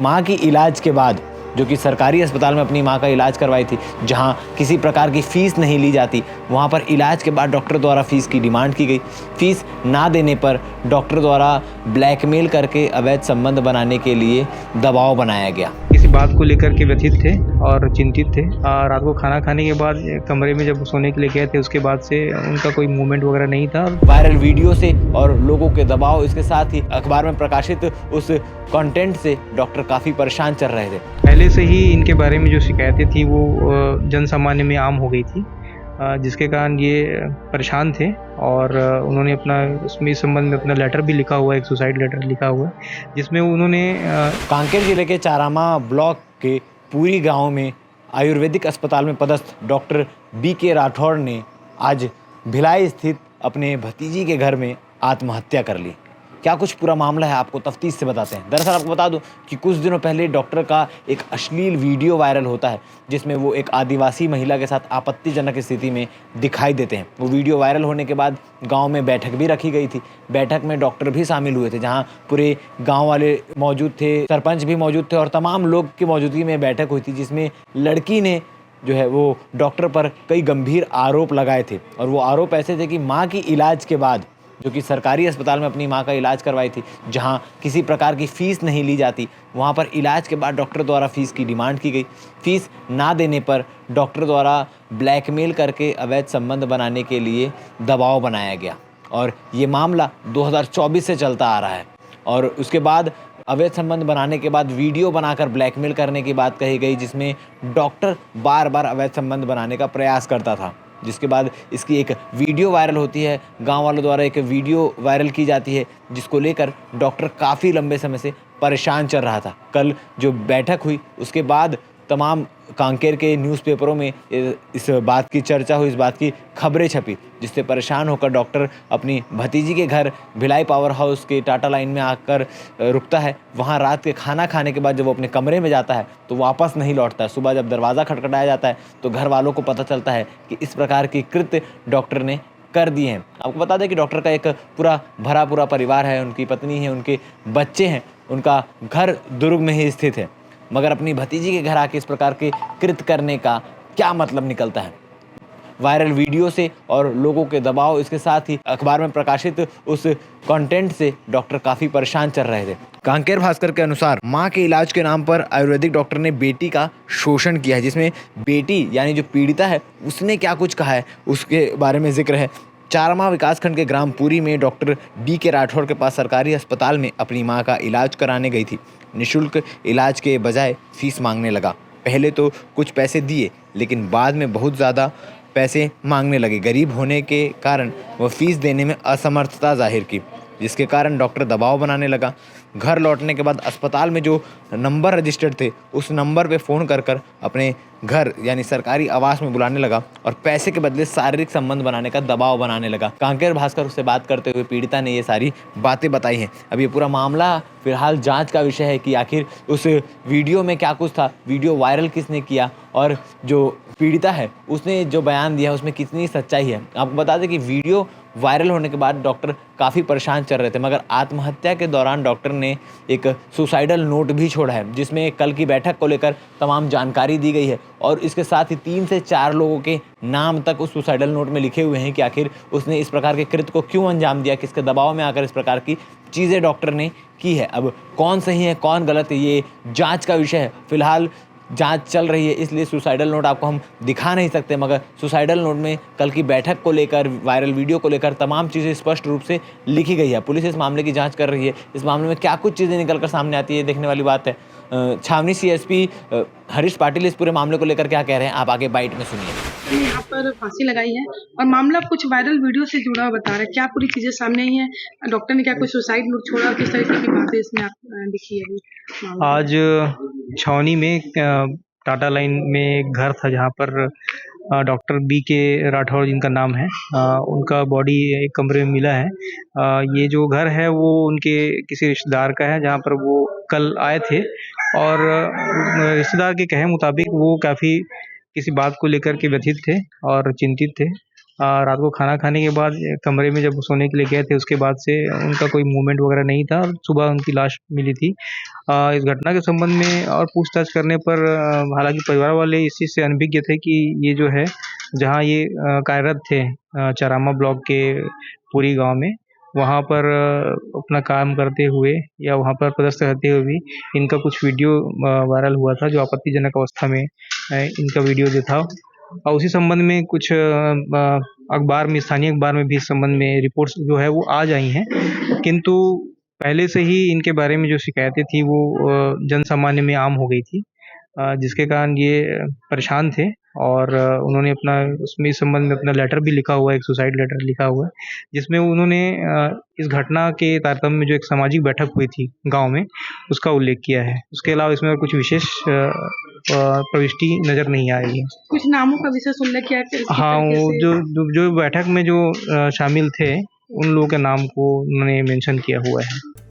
माँ की इलाज के बाद, जो कि सरकारी अस्पताल में अपनी माँ का इलाज करवाई थी, जहाँ किसी प्रकार की फ़ीस नहीं ली जाती, वहाँ पर इलाज के बाद डॉक्टर द्वारा फ़ीस की डिमांड की गई। फ़ीस ना देने पर डॉक्टर द्वारा ब्लैकमेल करके अवैध संबंध बनाने के लिए दबाव बनाया गया। किसी बात को लेकर के व्यथित थे और चिंतित थे। रात को खाना खाने के बाद कमरे में जब सोने के लिए गए थे, उसके बाद से उनका कोई मूवमेंट वगैरह नहीं था। वायरल वीडियो से और लोगों के दबाव, इसके साथ ही अखबार में प्रकाशित उस कंटेंट से डॉक्टर काफ़ी परेशान चल रहे थे। पहले से ही इनके बारे में जो शिकायतें थी वो जन सामान्य में आम हो गई थी, जिसके कारण ये परेशान थे और उन्होंने अपना उसमें इस संबंध में अपना लेटर भी लिखा हुआ है, एक सुसाइड लेटर लिखा हुआ है, जिसमें उन्होंने कांकेर जिले के चारामा ब्लॉक के पूरी गांव में आयुर्वेदिक अस्पताल में पदस्थ डॉक्टर बी.के. राठौड़ ने आज भिलाई स्थित अपने भतीजी के घर में आत्महत्या कर ली। क्या कुछ पूरा मामला है, आपको तफ्तीश से बताते हैं। दरअसल आपको बता दूं कि कुछ दिनों पहले डॉक्टर का एक अश्लील वीडियो वायरल होता है, जिसमें वो एक आदिवासी महिला के साथ आपत्तिजनक स्थिति में दिखाई देते हैं। वो वीडियो वायरल होने के बाद गांव में बैठक भी रखी गई थी। बैठक में डॉक्टर भी शामिल हुए थे, जहां पूरे गांव वाले मौजूद थे, सरपंच भी मौजूद थे और तमाम लोग की मौजूदगी में बैठक हुई थी, जिसमें लड़की ने जो है वो डॉक्टर पर कई गंभीर आरोप लगाए थे। और वो आरोप ऐसे थे कि माँ की इलाज के बाद, जो कि सरकारी अस्पताल में अपनी माँ का इलाज करवाई थी, जहाँ किसी प्रकार की फ़ीस नहीं ली जाती, वहाँ पर इलाज के बाद डॉक्टर द्वारा फ़ीस की डिमांड की गई। फ़ीस ना देने पर डॉक्टर द्वारा ब्लैकमेल करके अवैध संबंध बनाने के लिए दबाव बनाया गया। और ये मामला 2024 से चलता आ रहा है। और उसके बाद अवैध संबंध बनाने के बाद वीडियो बनाकर ब्लैकमेल करने की बात कही गई, जिसमें डॉक्टर बार बार अवैध संबंध बनाने का प्रयास करता था। जिसके बाद इसकी एक वीडियो वायरल होती है, गांव वालों द्वारा एक वीडियो वायरल की जाती है, जिसको लेकर डॉक्टर काफ़ी लंबे समय से परेशान चल रहा था। कल जो बैठक हुई, उसके बाद तमाम कांकेर के न्यूज़पेपरों में इस बात की चर्चा हुई, इस बात की खबरें छपी, जिससे परेशान होकर डॉक्टर अपनी भतीजी के घर भिलाई पावर हाउस के टाटा लाइन में आकर रुकता है। वहाँ रात के खाना खाने के बाद जब वो अपने कमरे में जाता है तो वापस नहीं लौटता है। सुबह जब दरवाज़ा खटखटाया जाता है तो घर वालों को पता चलता है कि इस प्रकार की कृत्य डॉक्टर ने कर दिए हैं। आपको बता दें कि डॉक्टर का एक पूरा परिवार है, उनकी पत्नी है, उनके बच्चे हैं, उनका घर दुर्ग में ही स्थित है। मगर अपनी भतीजी के घर आके इस प्रकार के कृत्य करने का क्या मतलब निकलता है? वायरल वीडियो से और लोगों के दबाव, इसके साथ ही अखबार में प्रकाशित उस कंटेंट से डॉक्टर काफ़ी परेशान चल रहे थे। कांकेर भास्कर के अनुसार मां के इलाज के नाम पर आयुर्वेदिक डॉक्टर ने बेटी का शोषण किया है, जिसमें बेटी यानी जो पीड़िता है उसने क्या कुछ कहा है उसके बारे में जिक्र है। चारामा विकासखंड के ग्राम पुरी में डॉक्टर बी.के. राठौड़ के पास सरकारी अस्पताल में अपनी मां का इलाज कराने गई थी। निःशुल्क इलाज के बजाय फीस मांगने लगा। पहले तो कुछ पैसे दिए, लेकिन बाद में बहुत ज़्यादा पैसे मांगने लगे। गरीब होने के कारण वह फीस देने में असमर्थता जाहिर की, जिसके कारण डॉक्टर दबाव बनाने लगा। घर लौटने के बाद अस्पताल में जो नंबर रजिस्टर्ड थे, उस नंबर पे फ़ोन कर अपने घर यानी सरकारी आवास में बुलाने लगा और पैसे के बदले शारीरिक संबंध बनाने का दबाव बनाने लगा। कांकेर भास्कर से बात करते हुए पीड़िता ने ये सारी बातें बताई हैं। अब ये पूरा मामला फिलहाल जांच का विषय है कि आखिर उस वीडियो में क्या कुछ था, वीडियो वायरल किसने किया और जो पीड़िता है उसने जो बयान दिया उसमें कितनी सच्चाई है। आपको बता दें कि वीडियो वायरल होने के बाद डॉक्टर काफ़ी परेशान चल रहे थे, मगर आत्महत्या के दौरान डॉक्टर ने एक सुसाइडल नोट भी छोड़ा है, जिसमें कल की बैठक को लेकर तमाम जानकारी दी गई है और इसके साथ ही 3 से 4 लोगों के नाम तक उस सुसाइडल नोट में लिखे हुए हैं कि आखिर उसने इस प्रकार के कृत्य को क्यों अंजाम दिया, किसके दबाव में आकर इस प्रकार की चीज़ें डॉक्टर ने की है। अब कौन सही है कौन गलत है, ये जाँच का विषय है। फिलहाल जांच चल रही है, इसलिए सुसाइडल नोट आपको हम दिखा नहीं सकते, मगर सुसाइडल नोट में कल की बैठक को लेकर, वायरल वीडियो को लेकर तमाम चीज़ें स्पष्ट रूप से लिखी गई है। पुलिस इस मामले की जांच कर रही है। इस मामले में क्या कुछ चीज़ें निकलकर सामने आती है, देखने वाली बात है। छावनी सीएसपी हरीश पाटिल इस पूरे मामले को लेकर क्या कह रहे हैं, आप आगे बाइट में सुनिए। यहाँ पर फांसी लगाई है और मामला कुछ वायरल वीडियो से जुड़ा हुआ बता रहा है। क्या पूरी चीजें सामने आई हैं? डॉक्टर ने क्या कोई सुसाइड नोट छोड़ा और किस तरीके की बातें इसमें आप लिखी है? आज छावनी में टाटा लाइन में एक घर था, जहाँ पर डॉक्टर बी.के. राठौड़ जिनका नाम है, उनका बॉडी एक कमरे में मिला है। ये जो घर है वो उनके किसी रिश्तेदार का है, जहाँ पर वो कल आए थे और रिश्तेदार के कहे मुताबिक वो काफ़ी किसी बात को लेकर के व्यथित थे और चिंतित थे। रात को खाना खाने के बाद कमरे में जब सोने के लिए गए थे उसके बाद से उनका कोई मूवमेंट वगैरह नहीं था और सुबह उनकी लाश मिली थी। इस घटना के संबंध में और पूछताछ करने पर हालांकि परिवार वाले इस चीज़ से अनभिज्ञ थे कि ये जो है जहाँ ये कार्यरत थे चारामा ब्लॉक के पूरी गांव में, वहाँ पर अपना काम करते हुए या वहाँ पर पदस्थ रहते हुए भी इनका कुछ वीडियो वायरल हुआ था जो आपत्तिजनक अवस्था में इनका वीडियो जो था, और उसी संबंध में कुछ अखबार में, स्थानीय अखबार में भी इस संबंध में रिपोर्ट्स जो है वो आ जाई हैं, किंतु पहले से ही इनके बारे में जो शिकायतें थी वो जन सामान्य में आम हो गई थी, जिसके कारण ये परेशान थे और उन्होंने अपना उसमें इस संबंध में अपना लेटर भी लिखा हुआ है, एक सुसाइड लेटर लिखा हुआ है, जिसमें उन्होंने इस घटना के तारतम्य में जो एक सामाजिक बैठक हुई थी गांव में उसका उल्लेख किया है। उसके अलावा इसमें और कुछ विशेष प्रविष्टि नज़र नहीं आ रही है। कुछ नामों का विशेष उल्लेख किया है कि किस हाँ, तरीके वो से जो बैठक में जो शामिल थे उन लोगों के नाम को उन्होंने मेंशन किया हुआ है।